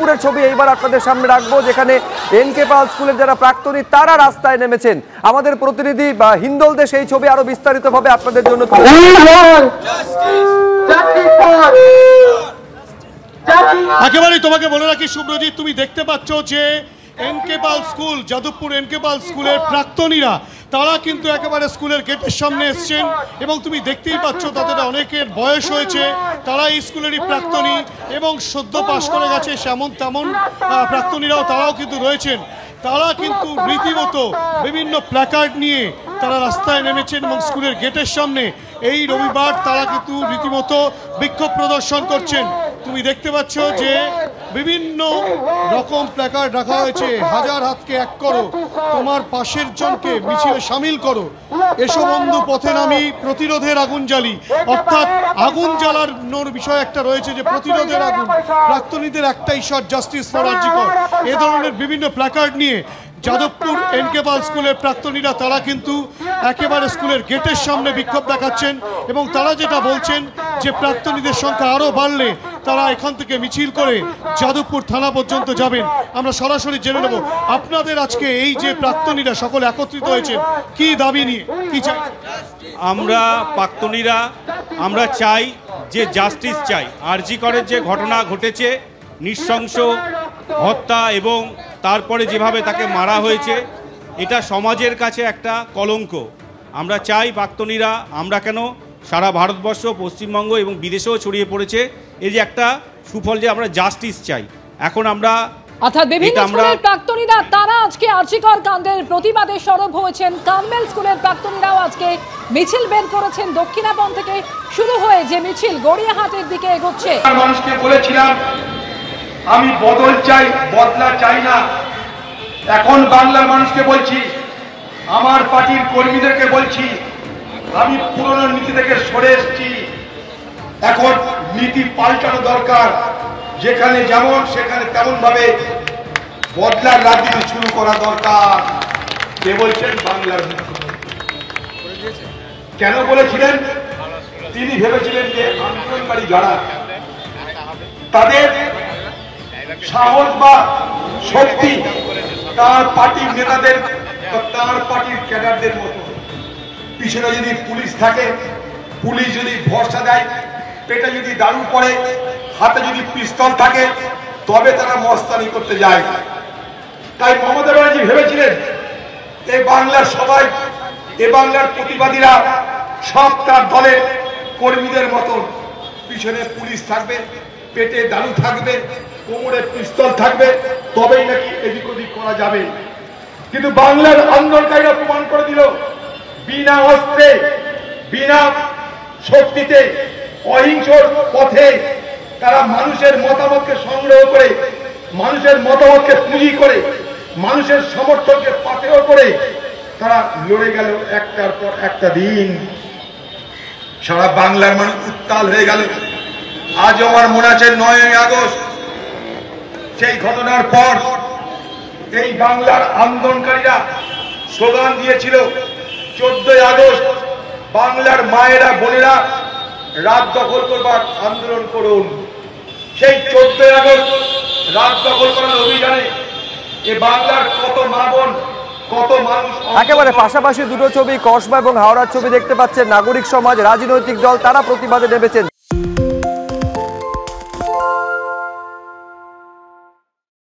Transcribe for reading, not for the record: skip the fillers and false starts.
যাদবপুরের ছবি এইবার আপনাদের সামনে রাখবো, যেখানে এনকে পাল স্কুলের যারা প্রাক্তনী তারা রাস্তায় নেমেছেন। আমাদের প্রতিনিধি বা হিন্দল দেশ এই ছবি আরো বিস্তারিতভাবে আপনাদের জন্য একেবারেই তোমাকে বলে রাখি শুভ্রজিৎ, তুমি দেখতে পাচ্ছ যে এনকে পাল স্কুল, যাদবপুর এনকে পাল স্কুলের প্রাক্তনীরা তারা কিন্তু একেবারে স্কুলের গেটের সামনে এসছেন এবং তুমি দেখতেই পাচ্ছ তাদের অনেকের বয়স হয়েছে, তারা এই স্কুলেরই প্রাক্তনী এবং সদ্য পাশ করে গেছে সেমন তেমন প্রাক্তনীরাও তারাও কিন্তু রয়েছেন। তারা কিন্তু রীতিমতো বিভিন্ন প্ল্যাকার্ড নিয়ে তারা রাস্তায় নেমেছেন এবং স্কুলের গেটের সামনে এই রবিবার তারা কিন্তু রীতিমতো বিক্ষোভ প্রদর্শন করছেন। তুমি দেখতে পাচ্ছ যে বিভিন্ন রকম প্ল্যাকার্ড রাখা হয়েছে, হাজার হাতকে এক করো, তোমার পাশের জনকে মিছিলে সামিল করো, এসো বন্ধু পথে নামি, প্রতিরোধের আগুন জ্বালি। অর্থাৎ আগুন জ্বালানোর বিষয় একটা রয়েছে যে প্রতিরোধের আগুন, প্রাক্তনীদের একটা ঈশ্বর, জাস্টিস ফর আরজি কর, এ ধরনের বিভিন্ন প্ল্যাকার্ড নিয়ে যাদবপুর এনকে পাল স্কুলের প্রাক্তনীরা তারা কিন্তু একেবারে স্কুলের গেটের সামনে বিক্ষোভ দেখাচ্ছেন এবং তারা যেটা বলছেন যে প্রাক্তনীদের সংখ্যা আরও বাড়লে তারা এখান থেকে মিছিল করে যাদবপুর থানা পর্যন্ত যাবেন। আমরা সরাসরি জেনে নেব আপনাদের আজকে এই যে প্রাক্তনীরা সকলে একত্রিত হয়েছেন কি দাবি নিয়ে, কি চাই? আমরা প্রাক্তনীরা আমরা চাই যে জাস্টিস চাই। আরজি করের যে ঘটনা ঘটেছে, নৃশংস হত্যা এবং তারপরে যেভাবে তাকে মারা হয়েছে, এটা সমাজের কাছে একটা কলঙ্ক। আমরা চাই প্রাক্তনীরা, আমরা কেন সারা ভারতবর্ষ, পশ্চিমবঙ্গ এবং বিদেশেও ছড়িয়ে পড়েছে এই যে একটা সুফল, যে আমরা জাস্টিস চাই। এখন আমরা অর্থাৎ বিভিন্ন স্কুলের প্রাক্তনীরা তারা আজকে আরজি কর কাণ্ডের প্রতিবাদে সরব হয়েছেন। কার্মেল স্কুলের প্রাক্তনীরাও আজকে মিছিল বের করেছেন। দক্ষিণাবন থেকে শুরু হয়ে যে মিছিল গড়িয়াহাটের দিকে এগোচ্ছে। মানুষকে বলেছিলাম আমি বদল চাই, বদলা চাই না। এখন বাংলার মানুষকে বলছি, আমার পার্টির কর্মীদেরকে বলছি, আমি পুরনো নীতি থেকে সরে এসেছি। এখন নীতি পাল্টানো দরকার, যেখানে যেমন সেখানে তেমন ভাবে বদলার রাজনীতি শুরু করা দরকার। কে বলছেন? বাংলার কেন বলেছিলেন? তিনি ভেবেছিলেন যে আন্দোলনকারী যারা তাদের সাহস বা শক্তি তার পার্টির নেতাদের, তার পার্টির ক্যাডারদের মতো। পিছনে যদি পুলিশ থাকে, পুলিশ যদি ভরসা দেয়, পেটে যদি দারু পড়ে, হাতে যদি পিস্তল থাকে, তবে তারা মস্তানি করতে যায়। তাই মমতা ব্যানার্জি ভেবেছিলেন এই বাংলার সবাই, এ বাংলার প্রতিবাদীরা সব তার দলের কর্মীদের মতন, পিছনে পুলিশ থাকবে, পেটে দারু থাকবে, কোমরে পিস্তল থাকবে, তবেই নাকি এদিক ওদিক করা যাবে। কিন্তু বাংলার আন্দোলনকারীরা প্রমাণ করে দিল, বিনা অস্ত্রে, বিনা শক্তিতে, অহিংস পথে তারা মানুষের মতামতকে সংগ্রহ করে, মানুষের মতামতকে পুঁজি করে, মানুষের সমর্থনকে পাথেয় করে তারা লড়ে গেল একটার পর একটা দিন। সারা বাংলার মানুষ উত্তাল হয়ে গেল। আজ আমার মনে আছে 9ই আগস্ট, সেই ঘটনার পর এই বাংলার আন্দোলনকারীরা স্লোগান দিয়েছিল 14ই আগস্ট বাংলার মায়েরা বোনেরা রাত দখল করবার আন্দোলন করুন। সেই 14ই আগস্ট রাত দখল করার অভিযানে এ বাংলার কত মা বোন, কত মানুষ। একেবারে পাশাপাশি দুটো ছবি, কসবা এবং হাওড়ার ছবি দেখতে পাচ্ছেন। নাগরিক সমাজ, রাজনৈতিক দল তারা প্রতিবাদে নেমেছেন।